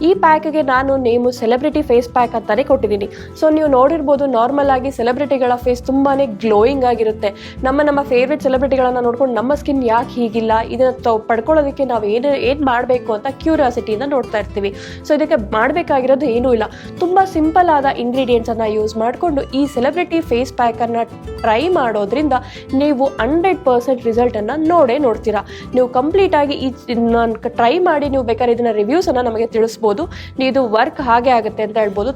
ಈ ಪ್ಯಾಕ್ಗೆ ನಾನು name celebrity face pack ಅಂತಾನೆ ಕೊಟ್ಟಿದ್ದೀನಿ. ಸೊ ನೀವು ನೋಡಿರ್ಬೋದು, ನಾರ್ಮಲ್ ಆಗಿ ಸೆಲೆಬ್ರಿಟಿಗಳ ಫೇಸ್ ತುಂಬಾನೇ ಗ್ಲೋಯಿಂಗ್ ಆಗಿರುತ್ತೆ. ನಮ್ಮ ಫೇವ್ರೆಟ್ ಸೆಲೆಬ್ರಿಟಿಗಳನ್ನ ನೋಡ್ಕೊಂಡು ನಮ್ಮ ಸ್ಕಿನ್ ಯಾಕೆ ಹೀಗಿಲ್ಲ, ಇದನ್ನ ಪಡ್ಕೊಳ್ಳೋದಕ್ಕೆ ನಾವು ಏನು ಮಾಡಬೇಕು ಅಂತ ಕ್ಯೂರಿಯಾಸಿಟಿಯಿಂದ ನೋಡ್ತಾ ಇರ್ತೀವಿ. ಸೊ ಇದಕ್ಕೆ ಮಾಡಬೇಕಾಗಿರೋದು ಏನೂ ಇಲ್ಲ, ತುಂಬ ಸಿಂಪಲ್ ಆದ ಇಂಗ್ರೀಡಿಯೆಂಟ್ಸನ್ನು ಯೂಸ್ ಮಾಡಿಕೊಂಡು ಈ ಸೆಲೆಬ್ರಿಟಿ ಫೇಸ್ ಪ್ಯಾಕನ್ನು ಟ್ರೈ ಮಾಡೋದ್ರಿಂದ ನೀವು 100% ರಿಸಲ್ಟನ್ನು ನೋಡ್ತೀರಾ. ನೀವು ಕಂಪ್ಲೀಟಾಗಿ ಟ್ರೈ ಮಾಡಿ ನೀವು ಬೇಕಾದ್ರೆ ಇದನ್ನ ರಿವ್ಯೂಸನ್ನು ನಮಗೆ ತಿಳಿಸ್ಬೋದು. ಇದು ವರ್ಕ್ ಹಾಗೆ ಆಗುತ್ತೆ ಅಂತ ಹೇಳ್ಬೋದು.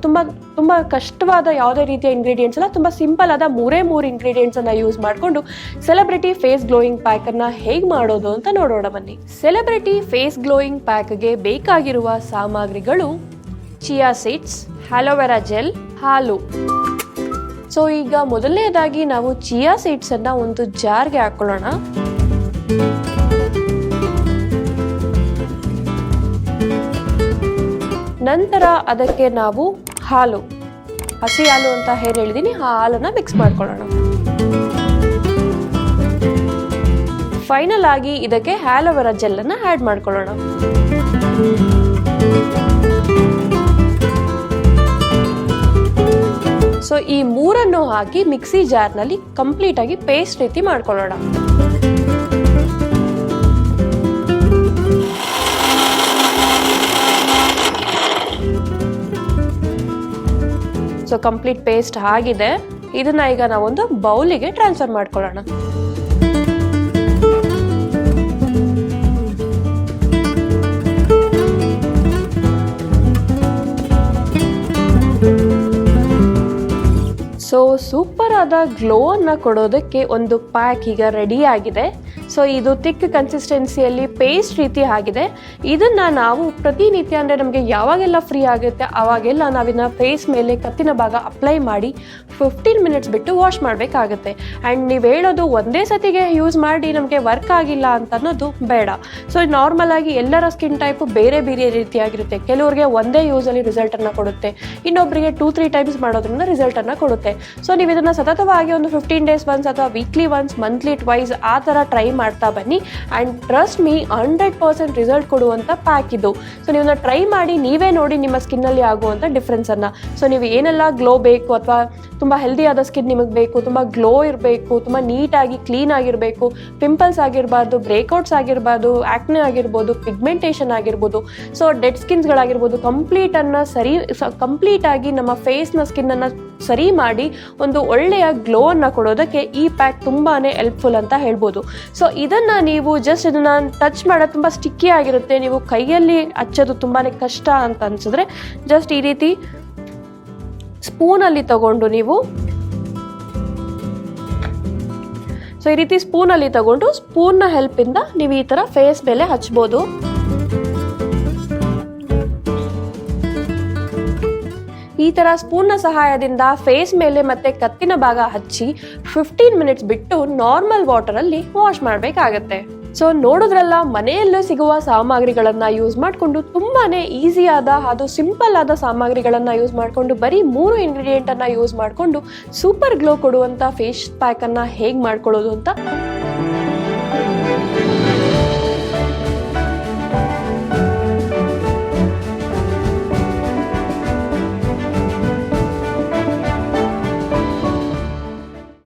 ತುಂಬ ಕಷ್ಟವಾದ ಯಾವುದೇ ರೀತಿಯ ಇಂಗ್ರೀಡಿಯೆಂಟ್ಸ್ ಅಲ್ಲ, ತುಂಬ ಸಿಂಪಲ್ ಆದ 3 ಇಂಗ್ರೀಡಿಯೆಂಟ್ಸನ್ನು ಯೂಸ್ ಮಾಡಿಕೊಂಡು ಸೆಲೆಬ್ರಿಟಿ ಫೇಸ್ ಗ್ಲೋಯಿಂಗ್ ಪ್ಯಾಕನ್ನು ಹೇಗೆ ಮಾಡೋದು ಅಂತ ನೋಡೋಣ ಬನ್ನಿ. ಸೆಲೆಬ್ರಿಟಿ ಫೇಸ್ ಗ್ಲೋಯಿಂಗ್ ಪ್ಯಾಕ್ಗೆ ಬೇಕಾಗಿರುವ ಸಾಮಗ್ರಿಗಳು: ಚಿಯಾ ಸೀಡ್ಸ್, ಆಲೋವೆರಾ ಜೆಲ್, ಹಾಲು. ಸೊ ಈಗ ಮೊದಲನೇದಾಗಿ ನಾವು ಚಿಯಾ ಸೀಡ್ಸ್ ಅನ್ನ ಒಂದು ಜಾರ್ಗೆ ಹಾಕೊಳ್ಳೋಣ. ನಂತರ ಅದಕ್ಕೆ ನಾವು ಹಾಲು, ಹಸಿ ಹಾಲು ಅಂತ ಹೇಳಿದ್ದೀನಿ, ಆ ಹಾಲನ್ನ ಮಿಕ್ಸ್ ಮಾಡ್ಕೊಳ್ಳೋಣ. ಫೈನಲ್ ಆಗಿ ಇದಕ್ಕೆ ಆಲೋವೆರಾ ಜೆಲ್ ಅನ್ನ ಆಡ್ ಮಾಡ್ಕೊಳ್ಳೋಣ. ಸೊ ಈ ಮೂರನ್ನು ಹಾಕಿ ಮಿಕ್ಸಿ ಜಾರ್ನಲ್ಲಿ ಕಂಪ್ಲೀಟ್ ಆಗಿ ಪೇಸ್ಟ್ ರೀತಿ ಮಾಡ್ಕೊಳ್ಳೋಣ. ಸೊ ಕಂಪ್ಲೀಟ್ ಪೇಸ್ಟ್ ಆಗಿದೆ. ಇದನ್ನ ಈಗ ನಾವೊಂದು ಬೌಲಿಗೆ ಟ್ರಾನ್ಸ್ಫರ್ ಮಾಡ್ಕೊಳ್ಳೋಣ. ಸೊ ಸೂಪರ್ ಆದ ಗ್ಲೋ ಅನ್ನ ಕೊಡೋದಕ್ಕೆ ಒಂದು ಪ್ಯಾಕ್ ಈಗ ರೆಡಿ ಆಗಿದೆ. ಸೊ ಇದು ಥಿಕ್ ಕನ್ಸಿಸ್ಟೆನ್ಸಿಯಲ್ಲಿ ಪೇಸ್ಟ್ ರೀತಿ ಆಗಿದೆ. ಇದನ್ನ ನಾವು ಪ್ರತಿನಿತ್ಯ ಅಂದರೆ ನಮಗೆ ಯಾವಾಗೆಲ್ಲ ಫ್ರೀ ಆಗುತ್ತೆ ಅವಾಗೆಲ್ಲ ನಾವಿನ್ನ ಫೇಸ್ ಮೇಲೆ ಕತ್ತಿನ ಭಾಗ ಅಪ್ಲೈ ಮಾಡಿ 15 ಮಿನಿಟ್ಸ್ ಬಿಟ್ಟು ವಾಶ್ ಮಾಡಬೇಕಾಗುತ್ತೆ. ಆ್ಯಂಡ್ ನೀವು ಹೇಳೋದು ಒಂದೇ ಸತಿಗೆ ಯೂಸ್ ಮಾಡಿ ನಮಗೆ ವರ್ಕ್ ಆಗಿಲ್ಲ ಅಂತ ಅನ್ನೋದು ಬೇಡ. ಸೊ ನಾರ್ಮಲ್ ಆಗಿ ಎಲ್ಲರ ಸ್ಕಿನ್ ಟೈಪು ಬೇರೆ ಬೇರೆ ರೀತಿಯಾಗಿರುತ್ತೆ. ಕೆಲವರಿಗೆ ಒಂದೇ ಯೂಸಲ್ಲಿ ರಿಸಲ್ಟನ್ನು ಕೊಡುತ್ತೆ, ಇನ್ನೊಬ್ಬರಿಗೆ 2-3 ಟೈಮ್ಸ್ ಮಾಡೋದ್ರಿಂದ ರಿಸಲ್ಟನ್ನು ಕೊಡುತ್ತೆ. ಸೊ ನೀವು ಇದನ್ನು ಸತತವಾಗಿ ಒಂದು 15 ಡೇಸ್ ಒನ್ಸ್ ಅಥವಾ ವೀಕ್ಲಿ ಒನ್ಸ್, ಮಂತ್ಲಿ ಟ್ವೈಸ್ ಆ ಥರ ಟ್ರೈ ಮಾಡ್ತಾ ಬನ್ನಿ. ಆ್ಯಂಡ್ ಟ್ರಸ್ಟ್ ಮೀ 100% ರಿಸಲ್ಟ್ ಕೊಡುವಂಥ ಪ್ಯಾಕ್ ಇದು. ಸೊ ನೀವನ್ನ ಟ್ರೈ ಮಾಡಿ ನೀವೇ ನೋಡಿ ನಿಮ್ಮ ಸ್ಕಿನ್ನಲ್ಲಿ ಆಗುವಂಥ ಡಿಫ್ರೆನ್ಸನ್ನು. ಸೊ ನೀವು ಏನೆಲ್ಲ ಗ್ಲೋ ಬೇಕು ಅಥವಾ ತುಂಬ ಹೆಲ್ದಿಯಾದ ಸ್ಕಿನ್ ನಿಮಗೆ ಬೇಕು, ತುಂಬ ಗ್ಲೋ ಇರಬೇಕು, ತುಂಬ ನೀಟಾಗಿ ಕ್ಲೀನ್ ಆಗಿರಬೇಕು, ಪಿಂಪಲ್ಸ್ ಆಗಿರಬಾರ್ದು, ಬ್ರೇಕ್ಔಟ್ಸ್ ಆಗಿರಬಾರ್ದು, ಆ್ಯಕ್ನೆ ಆಗಿರ್ಬೋದು, ಪಿಗ್ಮೆಂಟೇಷನ್ ಆಗಿರ್ಬೋದು, ಸೊ ಡೆಡ್ ಸ್ಕಿನ್ಸ್ಗಳಾಗಿರ್ಬೋದು, ಕಂಪ್ಲೀಟಾಗಿ ನಮ್ಮ ಫೇಸ್ನ ಸ್ಕಿನ್ನನ್ನು ಸರಿ ಮಾಡಿ ಒಂದು ಒಳ್ಳೆಯ ಗ್ಲೋ ಅನ್ನು ಕೊಡೋದಕ್ಕೆ ಈ ಪ್ಯಾಕ್ ತುಂಬಾ ಹೆಲ್ಪ್ಫುಲ್ ಅಂತ ಹೇಳ್ಬೋದು. ಸೊ ಇದನ್ನು ನೀವು ಜಸ್ಟ್ ಇದನ್ನು ಟಚ್ ಮಾಡೋದು ತುಂಬ ಸ್ಟಿಕ್ಕಿ ಆಗಿರುತ್ತೆ, ನೀವು ಕೈಯಲ್ಲಿ ಹಚ್ಚೋದು ತುಂಬಾ ಕಷ್ಟ ಅಂತ ಅನ್ಸಿದ್ರೆ ಜಸ್ಟ್ ಈ ರೀತಿ ಸ್ಪೂನಲ್ಲಿ ತಗೊಂಡು ನೀವು ಈ ರೀತಿ ಸ್ಪೂನಲ್ಲಿ ತಗೊಂಡು ಸ್ಪೂನ್ನ ಹೆಲ್ಪಿಂದ ನೀವು ಈ ಥರ ಫೇಸ್ ಮೇಲೆ ಹಚ್ಬೋದು. ಈ ಥರ ಸ್ಪೂನ್ನ ಸಹಾಯದಿಂದ ಫೇಸ್ ಮೇಲೆ ಮತ್ತೆ ಕತ್ತಿನ ಭಾಗ ಹಚ್ಚಿ 15 ಮಿನಿಟ್ಸ್ ಬಿಟ್ಟು ನಾರ್ಮಲ್ ವಾಟರಲ್ಲಿ ವಾಶ್ ಮಾಡಬೇಕಾಗತ್ತೆ. ಸೊ ನೋಡಿದ್ರಲ್ಲ, ಮನೆಯಲ್ಲೂ ಸಿಗುವ ಸಾಮಗ್ರಿಗಳನ್ನು ಯೂಸ್ ಮಾಡಿಕೊಂಡು ತುಂಬಾನೇ ಈಸಿಯಾದ ಅದು ಸಿಂಪಲ್ ಆದ ಸಾಮಗ್ರಿಗಳನ್ನು ಯೂಸ್ ಮಾಡಿಕೊಂಡು ಬರೀ 3 ಇಂಗ್ರೀಡಿಯೆಂಟನ್ನು ಯೂಸ್ ಮಾಡಿಕೊಂಡು ಸೂಪರ್ ಗ್ಲೋ ಕೊಡುವಂಥ ಫೇಸ್ ಪ್ಯಾಕನ್ನು ಹೇಗೆ ಮಾಡ್ಕೊಳ್ಳೋದು ಅಂತ.